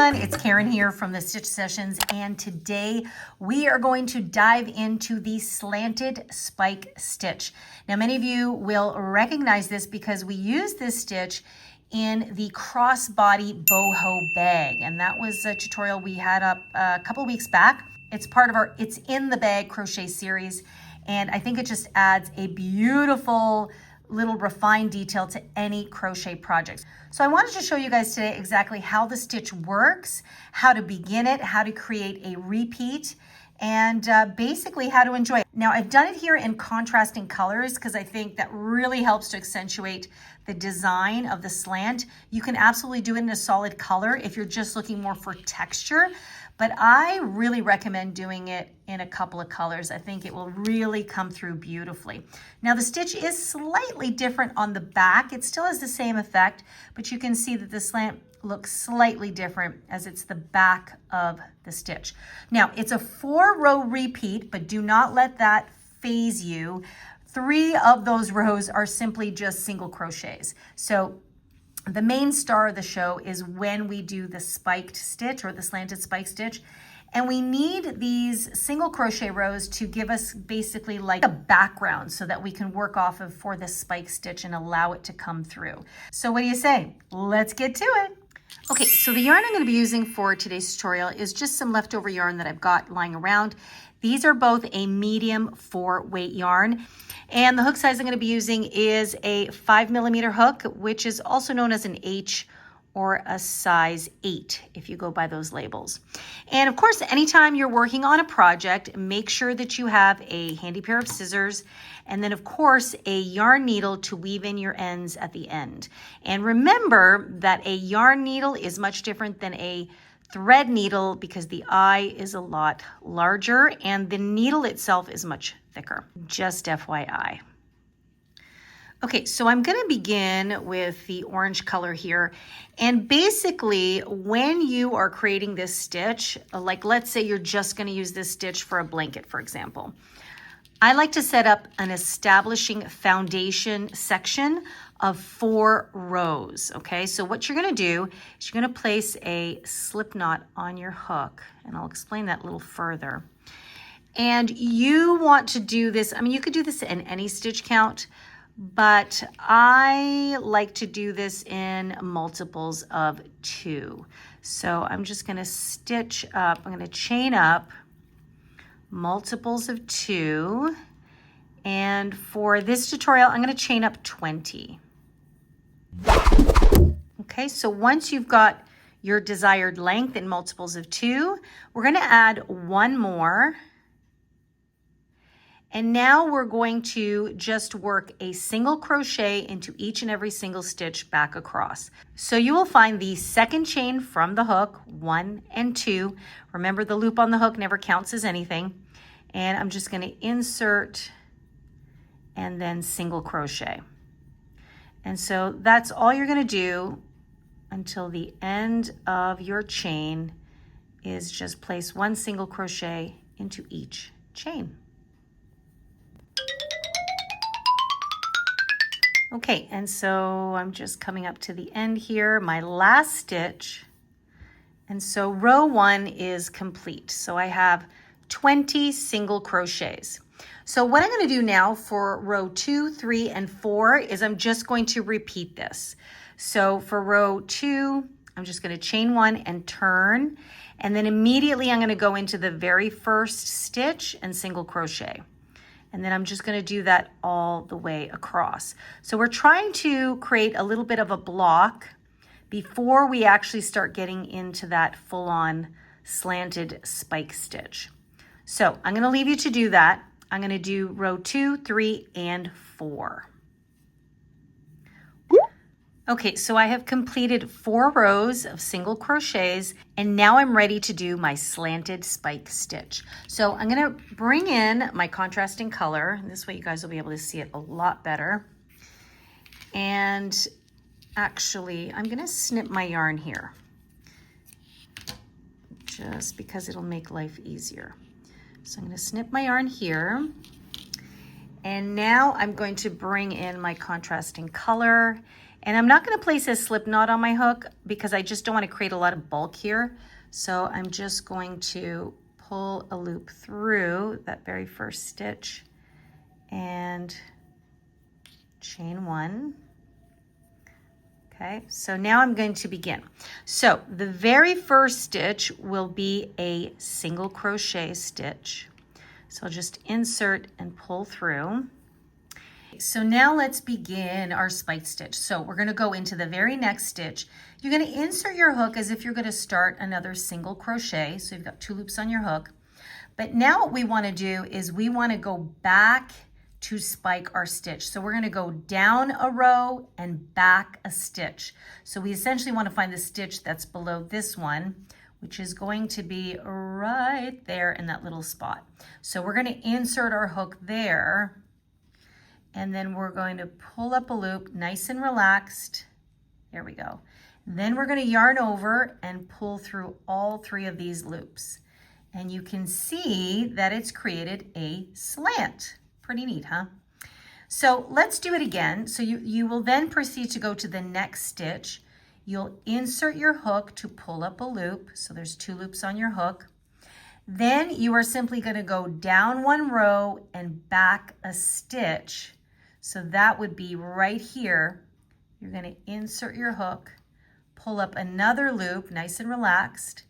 everyone, it's Karen here from the Stitch Sessions, and today we are going to dive into the Slanted Spike Stitch. Now many of you will recognize this because we used this stitch in the crossbody boho bag, and that was a tutorial we had up a couple weeks back. It's part of our It's in the Bag crochet series, and I think it just adds a beautiful little refined detail to any crochet projects. So I wanted to show you guys today exactly how the stitch works, how to begin it, how to create a repeat, and basically how to enjoy it. Now I've done it here in contrasting colors because I think that really helps to accentuate the design of the slant. You can absolutely do it in a solid color if you're just looking more for texture, but I really recommend doing it in a couple of colors. I think it will really come through beautifully. Now the stitch is slightly different on the back. It still has the same effect, but you can see that the slant looks slightly different as it's the back of the stitch. Now it's a 4-row repeat, but do not let that phase you. 3 of those rows are simply just single crochets. So the main star of the show is when we do the spiked stitch or the slanted spike stitch. And we need these single crochet rows to give us basically like a background so that we can work off of for the spike stitch and allow it to come through. So what do you say? Let's get to it. Okay, so the yarn I'm going to be using for today's tutorial is just some leftover yarn that I've got lying around. These are both a medium 4-weight yarn. And the hook size I'm going to be using is a 5mm hook, which is also known as an H or a size 8 if you go by those labels. And of course, anytime you're working on a project, make sure that you have a handy pair of scissors and then of course a yarn needle to weave in your ends at the end. And remember that a yarn needle is much different than a thread needle because the eye is a lot larger and the needle itself is much thicker. Just FYI. Okay, so I'm going to begin with the orange color here. And basically, when you are creating this stitch, like let's say you're just going to use this stitch for a blanket, for example, I like to set up an establishing foundation section of 4 rows, okay? So what you're gonna do is you're gonna place a slip knot on your hook, and I'll explain that a little further. And you want to do this, I mean, you could do this in any stitch count, but I like to do this in multiples of 2. So I'm just gonna stitch up, I'm gonna chain up multiples of 2. And for this tutorial, I'm gonna chain up 20. Okay, so once you've got your desired length in multiples of 2, we're gonna add 1 more. And now we're going to just work a single crochet into each and every single stitch back across. So you will find the second chain from the hook, 1 and 2. Remember, the loop on the hook never counts as anything. And I'm just gonna insert and then single crochet. And so that's all you're gonna do until the end of your chain is just place 1 single crochet into each chain. Okay, and so I'm just coming up to the end here, my last stitch. And so row 1 is complete. So I have 20 single crochets. So what I'm going to do now for row 2, 3, and 4 is I'm just going to repeat this. So for row 2, I'm just going to chain 1 and turn, and then immediately I'm going to go into the very first stitch and single crochet. And then I'm just going to do that all the way across. So we're trying to create a little bit of a block before we actually start getting into that full-on slanted spike stitch. So I'm going to leave you to do that. I'm going to do row 2, 3, and 4. Okay, so I have completed 4 rows of single crochets, and now I'm ready to do my slanted spike stitch. So I'm going to bring in my contrasting color. This way you guys will be able to see it a lot better. And actually, I'm going to snip my yarn here just because it'll make life easier. So I'm going to snip my yarn here. And now I'm going to bring in my contrasting color. And I'm not going to place a slip knot on my hook because I just don't want to create a lot of bulk here. So I'm just going to pull a loop through that very first stitch and chain 1. Okay, so now I'm going to begin. So the very first stitch will be a single crochet stitch. So I'll just insert and pull through. So now let's begin our spike stitch. So we're going to go into the very next stitch. You're going to insert your hook as if you're going to start another single crochet. So you've got 2 loops on your hook. But now what we want to do is we want to go back to spike our stitch. So we're going to go down a row and back a stitch. So we essentially want to find the stitch that's below this one, which is going to be right there in that little spot. So we're going to insert our hook there. And then we're going to pull up a loop nice and relaxed. There we go. Then we're going to yarn over and pull through all 3 of these loops. And you can see that it's created a slant. Pretty neat, huh? So let's do it again. So you will then proceed to go to the next stitch. You'll insert your hook to pull up a loop. So there's 2 loops on your hook. Then you are simply going to go down 1 row and back a stitch. So that would be right here. You're going to insert your hook, pull up another loop, nice and relaxed,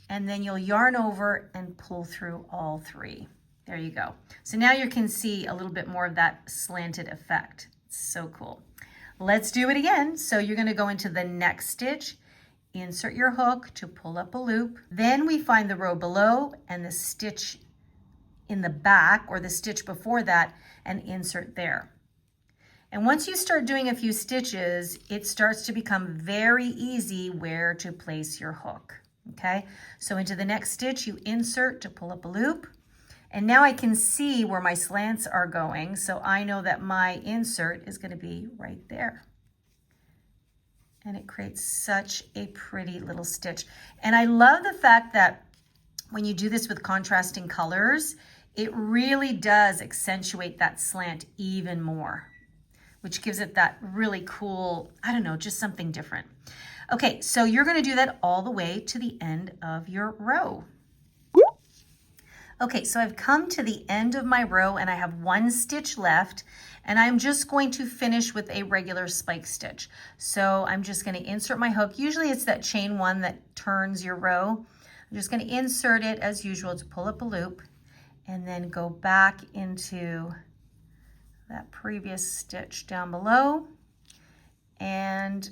and then you'll yarn over and pull through all 3. There you go. So now you can see a little bit more of that slanted effect. It's so cool. Let's do it again. So you're going to go into the next stitch, insert your hook to pull up a loop. Then we find the row below and the stitch in the back or the stitch before that and insert there. And once you start doing a few stitches, it starts to become very easy where to place your hook, okay? So into the next stitch, you insert to pull up a loop. And now I can see where my slants are going, so I know that my insert is going to be right there. And it creates such a pretty little stitch. And I love the fact that when you do this with contrasting colors, it really does accentuate that slant even more, which gives it that really cool, I don't know, just something different. Okay, so you're going to do that all the way to the end of your row. Okay, so I've come to the end of my row and I have 1 stitch left, and I'm just going to finish with a regular spike stitch. So I'm just going to insert my hook. Usually it's that chain 1 that turns your row. I'm just going to insert it as usual to pull up a loop and then go back into that previous stitch down below. And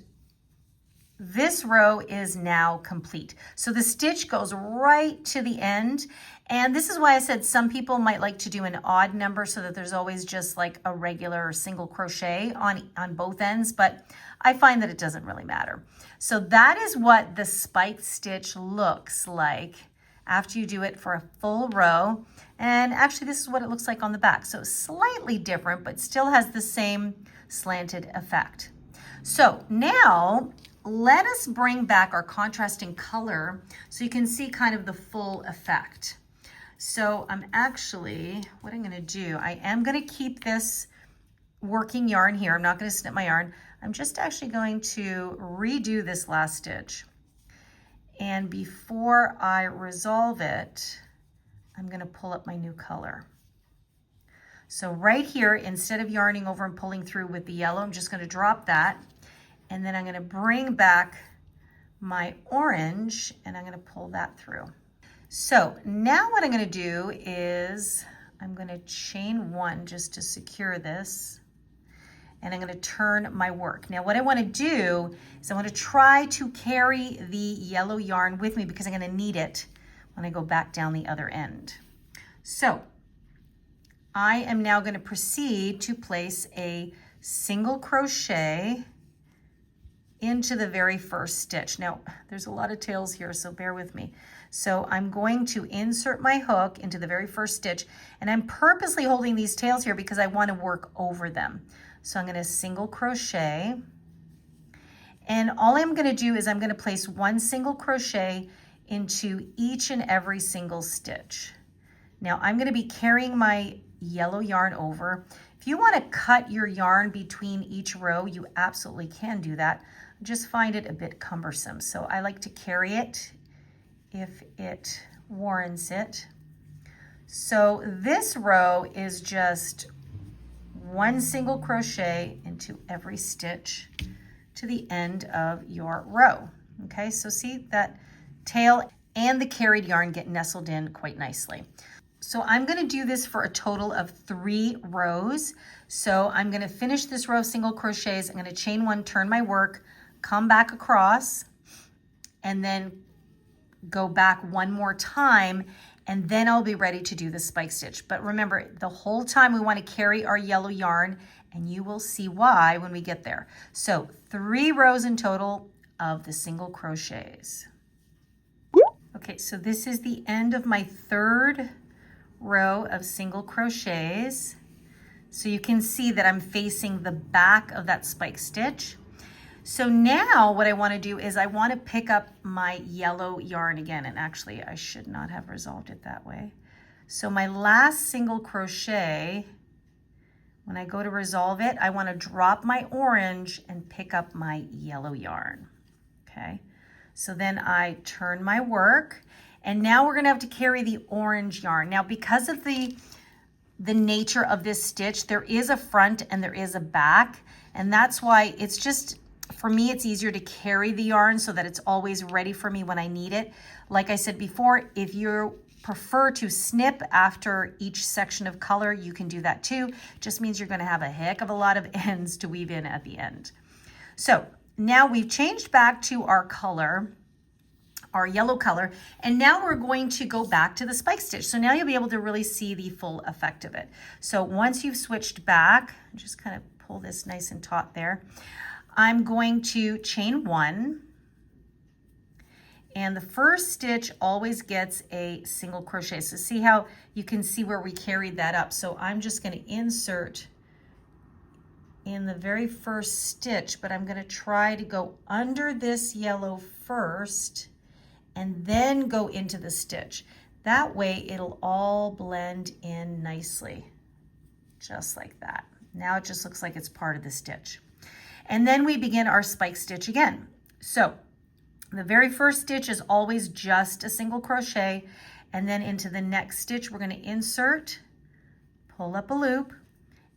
this row is now complete. So the stitch goes right to the end. And this is why I said some people might like to do an odd number so that there's always just like a regular single crochet on both ends, but I find that it doesn't really matter. So that is what the spike stitch looks like after you do it for a full row. And actually this is what it looks like on the back. So slightly different, but still has the same slanted effect. So now let us bring back our contrasting color so you can see kind of the full effect. So I'm actually, what I'm gonna do, I am gonna keep this working yarn here. I'm not gonna snip my yarn. I'm just actually going to redo this last stitch. And before I resolve it, I'm gonna pull up my new color. So right here, instead of yarning over and pulling through with the yellow, I'm just gonna drop that. And then I'm gonna bring back my orange and I'm gonna pull that through. So now what I'm gonna do is I'm gonna chain 1 just to secure this. And I'm gonna turn my work. Now what I wanna do is I wanna try to carry the yellow yarn with me because I'm gonna need it when I go back down the other end. So I am now gonna proceed to place a single crochet into the very first stitch. Now there's a lot of tails here, so bear with me. So I'm going to insert my hook into the very first stitch, and I'm purposely holding these tails here because I want to work over them. So I'm going to single crochet, and all I'm going to do is I'm going to place 1 single crochet into each and every single stitch. Now I'm going to be carrying my yellow yarn over. If you want to cut your yarn between each row, you absolutely can do that. I just find it a bit cumbersome. So I like to carry it if it warrants it. So this row is just one single crochet into every stitch to the end of your row. Okay, so see that tail and the carried yarn get nestled in quite nicely. So I'm going to do this for a total of 3 rows. So I'm going to finish this row of single crochets. I'm going to chain 1, turn my work, come back across, and then go back one more time, and then I'll be ready to do the spike stitch. But remember, the whole time we want to carry our yellow yarn, and you will see why when we get there. So 3 rows in total of the single crochets. Okay, so this is the end of my 3rd row of single crochets. So you can see that I'm facing the back of that spike stitch. So now what I want to do is I want to pick up my yellow yarn again, and actually I should not have resolved it that way. So my last single crochet, when I go to resolve it, I want to drop my orange and pick up my yellow yarn. Okay, so then I turn my work, and now we're going to have to carry the orange yarn. Now, because of the nature of this stitch, there is a front and there is a back, and that's why it's just, for me, it's easier to carry the yarn so that it's always ready for me when I need it. Like I said before, if you prefer to snip after each section of color, you can do that too. Just means you're going to have a heck of a lot of ends to weave in at the end. So now we've changed back to our color, our yellow color, and now we're going to go back to the spike stitch. So now you'll be able to really see the full effect of it. So once you've switched back, just kind of pull this nice and taut there. I'm going to chain 1, and the first stitch always gets a single crochet. So see how you can see where we carried that up. So I'm just going to insert in the very first stitch, but I'm going to try to go under this yellow first and then go into the stitch. That way it'll all blend in nicely, just like that. Now it just looks like it's part of the stitch. And then we begin our spike stitch again. So the very first stitch is always just a single crochet, and then into the next stitch we're going to insert, pull up a loop,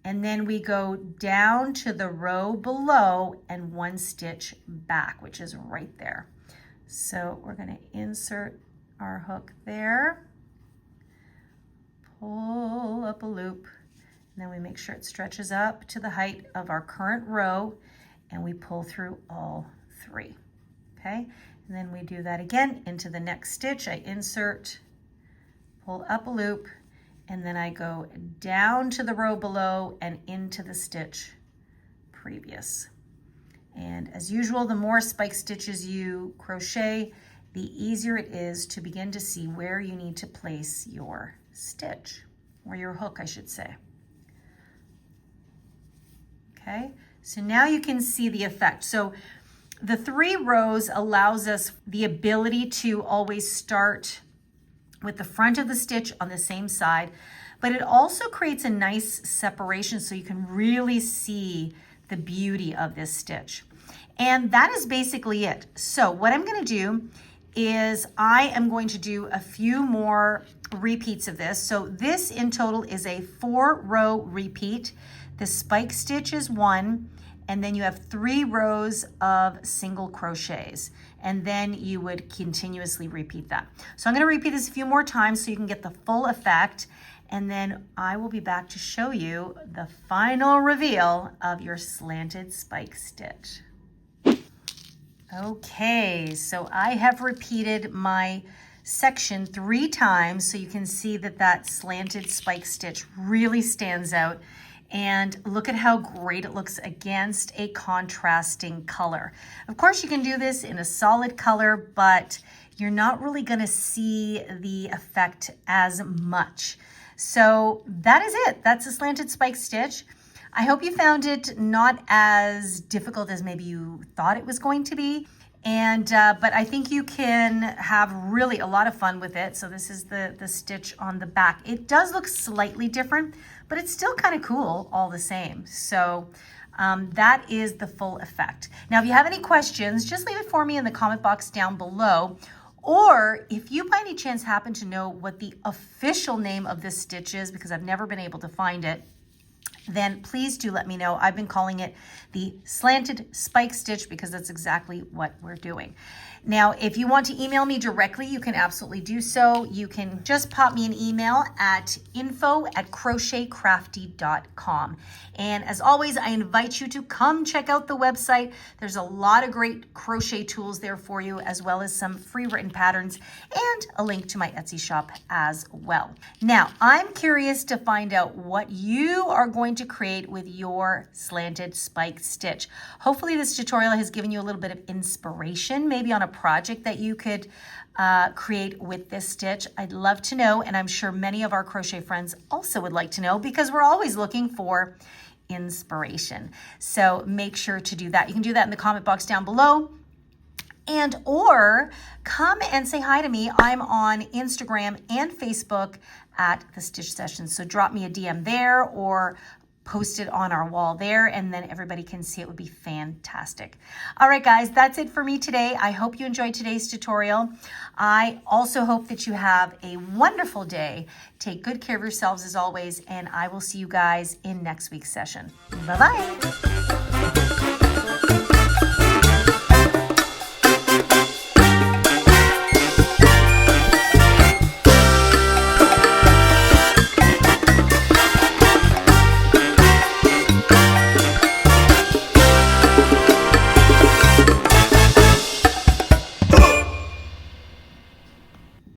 and then we go down to the row below and 1 stitch back, which is right there. So we're going to insert our hook there, pull up a loop, and then we make sure it stretches up to the height of our current row, and we pull through all 3. Okay, and then we do that again into the next stitch. I insert, pull up a loop, and then I go down to the row below and into the stitch previous. And as usual, the more spike stitches you crochet, the easier it is to begin to see where you need to place your stitch, or your hook, I should say. Okay, so now you can see the effect. So the 3 rows allows us the ability to always start with the front of the stitch on the same side, but it also creates a nice separation so you can really see the beauty of this stitch. And that is basically it. So what I'm going to do is I am going to do a few more repeats of this. So this in total is a 4-row repeat. The spike stitch is 1, and then you have 3 rows of single crochets, and then you would continuously repeat that. So I'm going to repeat this a few more times so you can get the full effect, and then I will be back to show you the final reveal of your slanted spike stitch. Okay, so I have repeated my section 3 times so you can see that that slanted spike stitch really stands out. And look at how great it looks against a contrasting color. Of course, you can do this in a solid color, but you're not really going to see the effect as much. So that is it. That's a slanted spike stitch. I hope you found it not as difficult as maybe you thought it was going to be. And but I think you can have really a lot of fun with it. So this is the stitch on the back. It does look slightly different, but it's still kind of cool all the same. So that is the full effect. Now, if you have any questions, just leave it for me in the comment box down below. Or if you by any chance happen to know what the official name of this stitch is, because I've never been able to find it, then please do let me know. I've been calling it the Slanted Spike Stitch because that's exactly what we're doing. Now, if you want to email me directly, you can absolutely do so. You can just pop me an email at info@crochetcrafty.com. And as always, I invite you to come check out the website. There's a lot of great crochet tools there for you, as well as some free written patterns and a link to my Etsy shop as well. Now, I'm curious to find out what you are going to create with your Slanted Spike Stitch. Hopefully this tutorial has given you a little bit of inspiration, maybe on a project that you could create with this stitch. I'd love to know, and I'm sure many of our crochet friends also would like to know, because we're always looking for inspiration. So make sure to do that. You can do that in the comment box down below. And or come and say hi to me. I'm on Instagram and Facebook at The Stitch Sessions. So drop me a DM there or post it on our wall there, and then everybody can see it. Would be fantastic. All right, guys, that's it for me today. I hope you enjoyed today's tutorial. I also hope that you have a wonderful day. Take good care of yourselves as always, and I will see you guys in next week's session. Bye-bye.